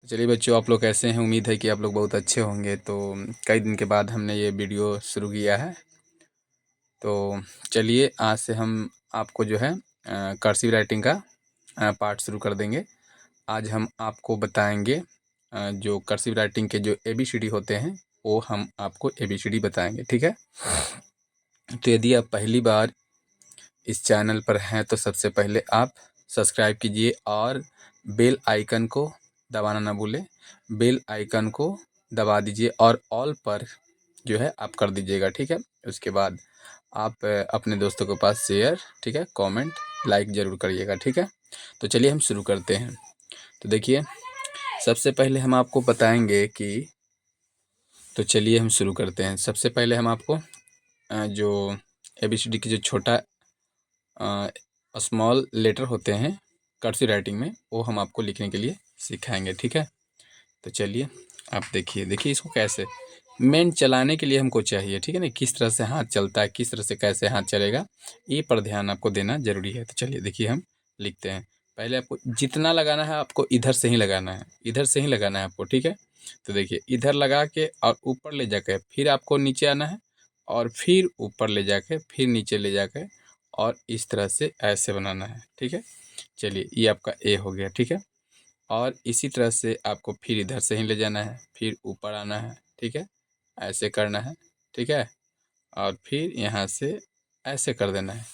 चलिए बच्चों, आप लोग कैसे हैं? उम्मीद है कि आप लोग बहुत अच्छे होंगे। तो कई दिन के बाद हमने ये वीडियो शुरू किया है। तो चलिए आज से हम आपको जो है कर्सिव राइटिंग का पार्ट शुरू कर देंगे। आज हम आपको बताएंगे जो कर्सिव राइटिंग के जो ABCD होते हैं वो हम आपको ABCD बताएंगे, ठीक है। तो यदि आप पहली बार इस चैनल पर हैं तो सबसे पहले आप सब्सक्राइब कीजिए और बेल आइकन को दबाना ना भूलें। बेल आइकन को दबा दीजिए और ऑल पर जो है आप कर दीजिएगा, ठीक है। उसके बाद आप अपने दोस्तों के पास शेयर, ठीक है, कमेंट लाइक ज़रूर करिएगा, ठीक है। तो चलिए हम शुरू करते हैं। तो देखिए, सबसे पहले हम आपको बताएंगे कि तो चलिए हम शुरू करते हैं। सबसे पहले हम आपको जो ABCD की जो छोटा स्मॉल लेटर होते हैं कर्सिव राइटिंग में, वो हम आपको लिखने के लिए सिखाएंगे, ठीक है। तो चलिए आप देखिए इसको कैसे मेन चलाने के लिए हमको चाहिए, ठीक है ना। किस तरह से हाथ चलता है, किस तरह से कैसे हाथ चलेगा, ये पर ध्यान आपको देना ज़रूरी है। तो चलिए देखिए हम लिखते हैं। पहले आपको जितना लगाना है आपको इधर से ही लगाना है, इधर से ही लगाना है आपको, ठीक है। तो देखिए इधर लगा के और ऊपर ले जाके फिर आपको नीचे आना है और फिर ऊपर ले जाके फिर नीचे ले जाके और इस तरह से ऐसे बनाना है, ठीक है। चलिए ये आपका ए हो गया, ठीक है। और इसी तरह से आपको फिर इधर से ही ले जाना है, फिर ऊपर आना है, ठीक है, ऐसे करना है, ठीक है। और फिर यहाँ से ऐसे कर देना है,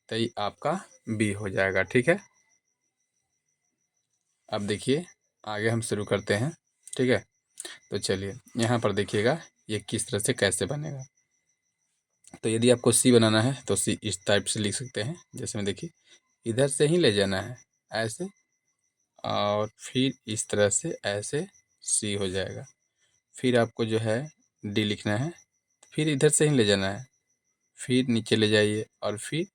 तो ये आपका बी हो जाएगा, ठीक है। अब देखिए आगे हम शुरू करते हैं, ठीक है। तो चलिए यहाँ पर देखिएगा ये किस तरह से कैसे बनेगा। तो यदि आपको सी बनाना है तो सी इस टाइप से लिख सकते हैं। जैसे में देखिए इधर से ही ले जाना है ऐसे और फिर इस तरह से ऐसे सी हो जाएगा। फिर आपको जो है डी लिखना है, फिर इधर से ही ले जाना है, फिर नीचे ले जाइए और फिर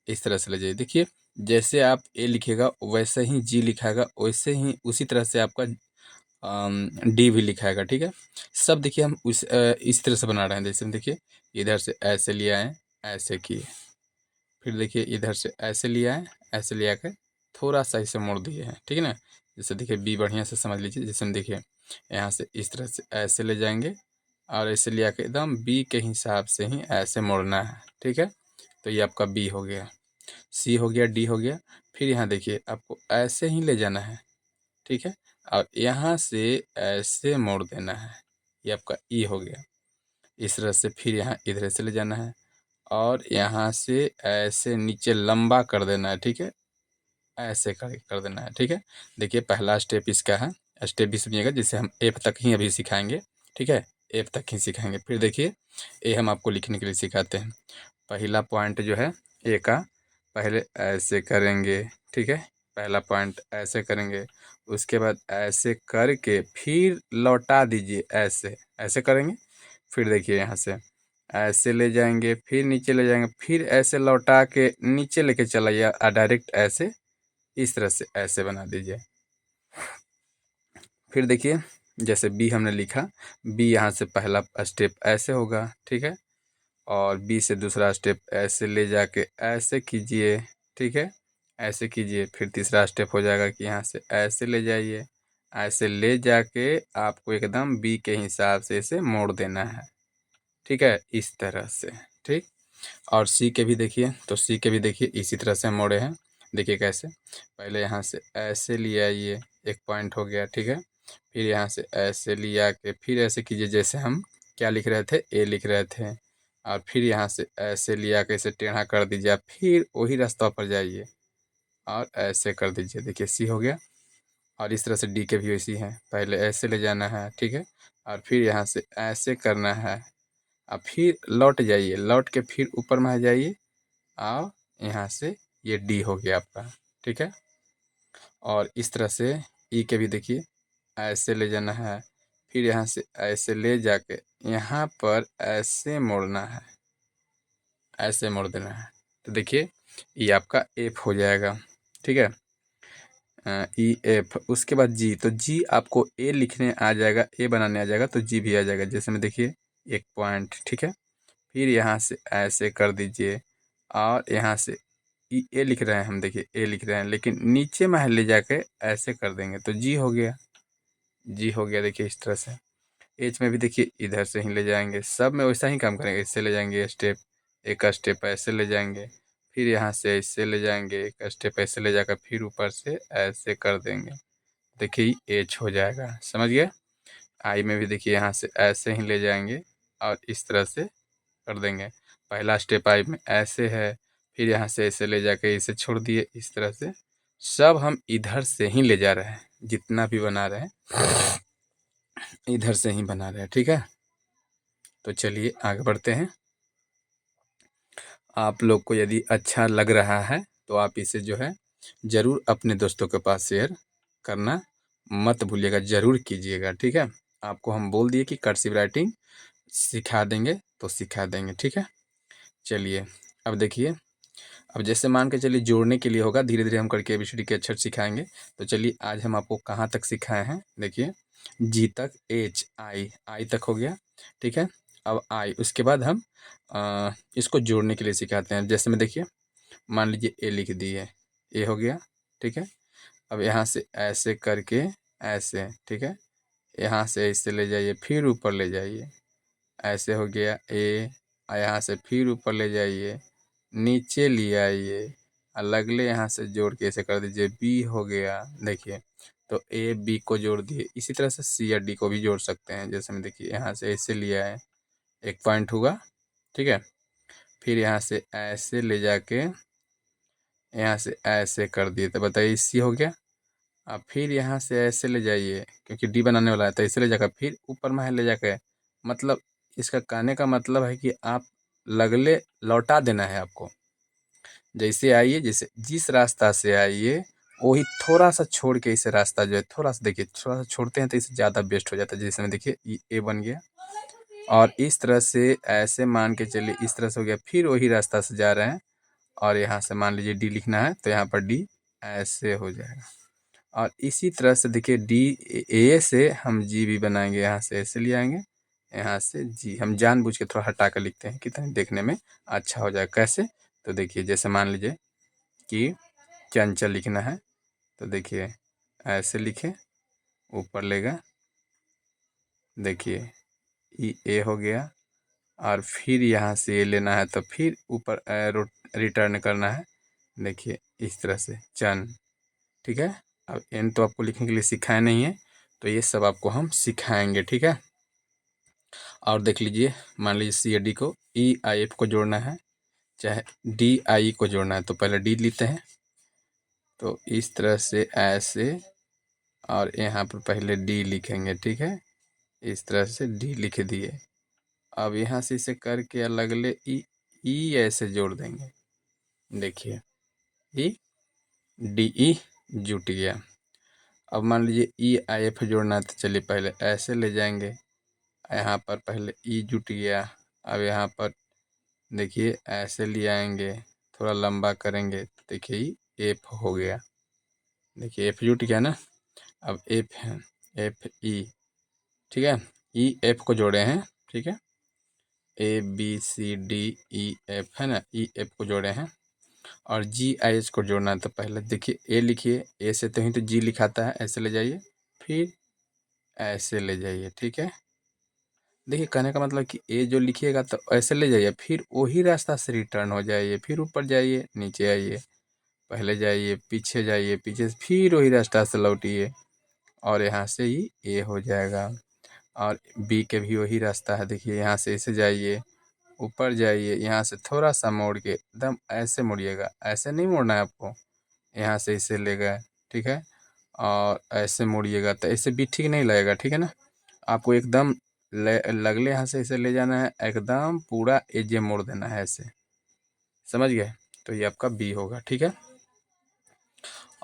इस तरह से ले जाइए। देखिए जैसे आप ए लिखेगा वैसे ही जी लिखाएगा, वैसे ही उसी तरह से आपका डी भी लिखाएगा, ठीक है। सब देखिए हम इस तरह से बना रहे हैं। जैसे देखिए इधर से ऐसे ले आए, ऐसे किए, फिर देखिए इधर से ऐसे ले आए, ऐसे ले आकर थोड़ा सा इसे मोड़ दिए हैं, ठीक है ना। जैसे देखिए बी बढ़िया से समझ लीजिए। जैसे देखिए यहाँ से इस तरह से ऐसे ले जाएंगे और ऐसे ले आके एकदम बी के हिसाब से ही ऐसे मोड़ना है, ठीक है। तो ये आपका बी हो गया, सी हो गया, डी हो गया। फिर यहाँ देखिए आपको ऐसे ही ले जाना है, ठीक है, और यहाँ से ऐसे मोड़ देना है, ये आपका ई हो गया। इस तरह से फिर यहाँ इधर से ले जाना है और यहाँ से ऐसे नीचे लंबा कर देना है, ठीक है, ऐसे कर देना है, ठीक है। देखिए पहला स्टेप इसका है, स्टेप भी सुनिएगा, जिसे हम एफ तक ही अभी सिखाएंगे, ठीक है, एफ तक ही सिखाएंगे। फिर देखिए ए हम आपको लिखने के लिए सिखाते हैं। पहला पॉइंट जो है ए का, पहले ऐसे करेंगे, ठीक है, पहला पॉइंट ऐसे करेंगे, उसके बाद ऐसे करके फिर लौटा दीजिए, ऐसे ऐसे करेंगे। फिर देखिए यहाँ से ऐसे ले जाएंगे, फिर नीचे ले जाएंगे, फिर ऐसे लौटा के नीचे लेके चलाइए और डायरेक्ट ऐसे इस तरह से ऐसे बना दीजिए। फिर देखिए जैसे बी हमने लिखा, बी यहाँ से पहला स्टेप ऐसे होगा, ठीक है, और बी से दूसरा स्टेप ऐसे ले जाके ऐसे कीजिए, ठीक है, ऐसे कीजिए। फिर तीसरा स्टेप हो जाएगा कि यहाँ से ऐसे ले जाइए, ऐसे ले जाके आपको एकदम बी के हिसाब से इसे मोड़ देना है, ठीक है, इस तरह से, ठीक। और सी के भी देखिए, तो सी के भी देखिए इसी तरह से हम मोड़े हैं। देखिए कैसे, पहले यहाँ से ऐसे ले आइए, एक पॉइंट हो गया, ठीक है। फिर यहाँ से ऐसे ले आके फिर ऐसे कीजिए, जैसे हम क्या लिख रहे थे, ए लिख रहे थे, और फिर यहाँ से ऐसे ले आके इसे टेढ़ा कर दीजिए, आप फिर वही रास्ता पर जाइए और ऐसे कर दीजिए। देखिए सी हो गया। और इस तरह से डी के भी वैसी है, पहले ऐसे ले जाना है, ठीक है, और फिर यहाँ से ऐसे करना है, अब फिर लौट जाइए, लौट के फिर ऊपर में आ जाइए और यहाँ से ये डी हो गया आपका, ठीक है। और इस तरह से ई के भी देखिए ऐसे ले जाना है, फिर यहाँ से ऐसे ले जाके यहाँ पर ऐसे मोड़ना है, ऐसे मोड़ देना है। तो देखिए ये आपका एफ हो जाएगा, ठीक है, ई एफ। उसके बाद जी, तो जी आपको ए लिखने आ जाएगा, ए बनाने आ जाएगा, तो जी भी आ जाएगा। जैसे में देखिए एक पॉइंट, ठीक है, फिर यहाँ से ऐसे कर दीजिए और यहाँ से ए लिख रहे हैं हम, देखिए ए लिख रहे हैं, लेकिन नीचे में ले जाके ऐसे कर देंगे तो जी हो गया, जी हो गया देखिए इस तरह से। एच में भी देखिए इधर से ही ले जाएंगे, सब में वैसा ही काम करेंगे। इससे ले जाएंगे स्टेप, एक स्टेप ऐसे ले जाएंगे, फिर यहाँ से ऐसे ले जाएंगे, एक स्टेप ऐसे ले जाकर फिर ऊपर से ऐसे कर देंगे। देखिए एच हो जाएगा, समझ गए। आई में भी देखिए यहाँ से ऐसे ही ले जाएंगे और इस तरह से कर देंगे। पहला स्टेप आई में ऐसे है, फिर यहाँ से ऐसे ले जाके इसे छोड़ दिए इस तरह से। सब हम इधर से ही ले जा रहे हैं, जितना भी बना रहे हैं इधर से ही बना रहे हैं, ठीक है। तो चलिए आगे बढ़ते हैं। आप लोग को यदि अच्छा लग रहा है तो आप इसे जो है ज़रूर अपने दोस्तों के पास शेयर करना मत भूलिएगा, ज़रूर कीजिएगा, ठीक है। आपको हम बोल दिए कि कर्सिव राइटिंग सिखा देंगे तो सिखा देंगे, ठीक है। चलिए अब देखिए, अब जैसे मान के चलिए जोड़ने के लिए होगा, धीरे धीरे हम करके एबीसीडी के अक्षर सिखाएंगे। तो चलिए आज हम आपको कहाँ तक सिखाए हैं, देखिए जी तक, एच आई, आई तक हो गया, ठीक है। अब आई, उसके बाद हम इसको जोड़ने के लिए सिखाते हैं। जैसे में देखिए, मान लीजिए ए लिख दिए, ए हो गया, ठीक है। अब यहाँ से ऐसे करके ऐसे, ठीक है, यहाँ से ऐसे ले जाइए, फिर ऊपर ले जाइए, ऐसे हो गया ए। यहाँ से फिर ऊपर ले जाइए, नीचे ले आइए, अगले यहाँ से जोड़ के ऐसे कर दीजिए, बी हो गया। देखिए तो ए बी को जोड़ दिए। इसी तरह से सी या डी को भी जोड़ सकते हैं। जैसे में देखिए यहाँ से ऐसे लिया है, एक पॉइंट हुआ, ठीक है। फिर यहाँ से ऐसे ले जाके यहाँ से ऐसे कर दिए, तो बताइए सी हो गया। अब फिर यहाँ से ऐसे ले जाइए, क्योंकि डी बनाने वाला है, तो ऐसे ले जाकर फिर ऊपर में ले जाकर, मतलब इसका कहने का मतलब है कि आप लगले लौटा देना है आपको। जैसे आइए, जैसे जिस रास्ता से आइए वही थोड़ा सा छोड़ के इसे रास्ता जो है थोड़ा सा देखिए, थोड़ा सा छोड़ते हैं तो इसे ज़्यादा बेस्ट हो जाता है। जैसे में देखिए ये ए बन गया, और इस तरह से ऐसे मान के चलिए इस तरह से हो गया, फिर वही रास्ता से जा रहे हैं और यहाँ से मान लीजिए डी लिखना है तो यहाँ पर डी ऐसे हो जाएगा। और इसी तरह से देखिए डी, ए से हम जी भी बनाएंगे, यहाँ से ऐसे ले आएंगे, यहाँ से जी हम जानबूझ के थोड़ा हटा कर लिखते हैं कि देखने में अच्छा हो जाए। कैसे, तो देखिए जैसे मान लीजिए कि चंचल लिखना है तो देखिए ऐसे लिखे, ऊपर लेगा, देखिए ई ए हो गया, और फिर यहाँ से ये लेना है तो फिर ऊपर एरो रिटर्न करना है, देखिए इस तरह से चन, ठीक है। अब एन तो आपको लिखने के लिए सिखाया नहीं है, तो ये सब आपको हम सिखाएंगे, ठीक है। और देख लीजिए, मान लीजिए सी डी को ई आई एफ को जोड़ना है, चाहे डी आई को जोड़ना है, तो पहले डी लेते हैं, तो इस तरह से ऐसे, और यहाँ पर पहले डी लिखेंगे, ठीक है। इस तरह से डी लिख दिए। अब यहाँ से इसे करके अलगले ई ऐसे जोड़ देंगे, देखिए ई डी ई जुट गया। अब मान लीजिए ई आई एफ जोड़ना है, तो चलिए पहले ऐसे ले जाएंगे, यहाँ पर पहले ई जुट गया। अब यहाँ पर देखिए ऐसे ले आएंगे, थोड़ा लंबा करेंगे, देखिए ई एफ हो गया, देखिए एफ जुट गया ना। अब एफ है, एफ ई, ठीक है, ई एफ को जोड़े हैं, ठीक है, A B C D E F है ना, ई एफ को जोड़े हैं। और जी आई एच को जोड़ना है, तो पहले देखिए ए लिखिए, ए से तो ही तो जी लिखाता है, ऐसे ले जाइए, फिर ऐसे ले जाइए, ठीक है। देखिए कहने का मतलब कि ए जो लिखिएगा तो ऐसे ले जाइए, फिर वही रास्ता से रिटर्न हो जाइए, फिर ऊपर जाइए, नीचे आइए, पहले जाइए, पीछे जाइए, पीछे से फिर वही रास्ता से लौटिए, और यहाँ से ही ए हो जाएगा। और बी के भी वही रास्ता है, देखिए यहाँ से ऐसे जाइए, ऊपर जाइए, यहाँ से थोड़ा सा मोड़ के एकदम ऐसे मुड़िएगा, ऐसे नहीं मोड़ना है आपको, यहाँ से इसे ले गए, ठीक है, और ऐसे मुड़िएगा, तो ऐसे भी ठीक नहीं लगेगा, ठीक है ना। आपको एकदम लगले यहाँ से इसे ले जाना है, एकदम पूरा एजे मोड़ देना है ऐसे, समझ गए। तो ये आपका बी होगा, ठीक है।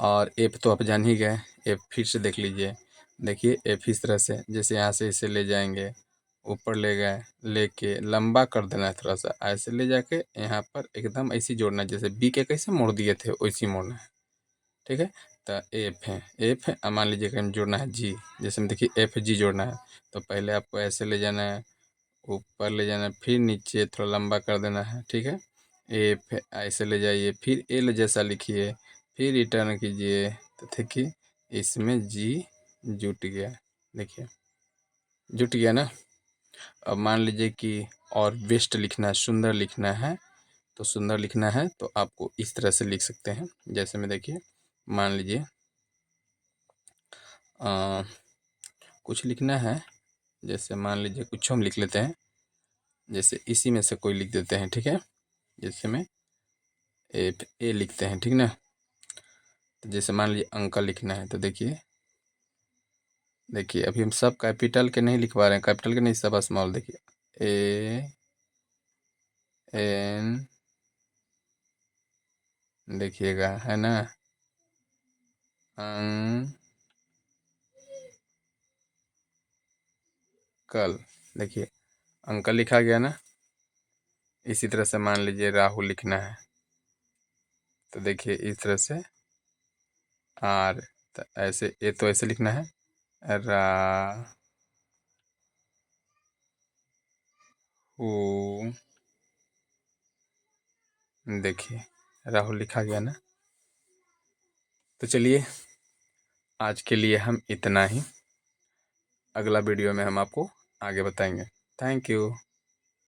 और एफ तो आप जान ही गए, एफ फिर से देख लीजिए, देखिए एफ इस तरह से, जैसे यहाँ से इसे ले जाएंगे, ऊपर ले गए, लेके लंबा कर देना है, थोड़ा सा ऐसे ले जाके यहाँ पर एकदम ऐसे जोड़ना है, जैसे बी के कैसे मोड़ दिए थे वैसे मोड़ना है, ठीक है। तो एफ है, एफ है, मान लीजिए कहीं जोड़ना है जी, जैसे में देखिए एफ जी जोड़ना है, तो पहले आपको ऐसे ले जाना है, ऊपर ले जाना है, फिर नीचे थोड़ा लंबा कर देना है, ठीक है। एफ ऐसे ले जाइए, फिर एल जैसा लिखिए, फिर रिटर्न कीजिए, तो देखिए इसमें जी जुट गया, देखिए जुट गया ना। अब मान लीजिए कि और बेस्ट लिखना है, सुंदर लिखना है, तो सुंदर लिखना है तो आपको इस तरह से लिख सकते हैं। जैसे में देखिए मान लीजिए कुछ लिखना है, जैसे मान लीजिए कुछ हम लिख लेते हैं, जैसे इसी में से कोई लिख देते हैं, ठीक है। जैसे में ए लिखते हैं, ठीक ना। तो जैसे मान लीजिए अंकल लिखना है, तो देखिए देखिए अभी हम सब कैपिटल के नहीं लिखवा रहे हैं, कैपिटल के नहीं, सब स्मॉल। देखिए ए एन, देखिएगा है ना, अंकल। देखिए अंकल लिखा गया ना। इसी तरह से मान लीजिए राहुल लिखना है, तो देखिए इस तरह से आर, तो ऐसे ए तो ऐसे लिखना है, रा हु, देखिए राहुल लिखा गया ना। तो चलिए आज के लिए हम इतना ही, अगला वीडियो में हम आपको आगे बताएंगे। Thank you.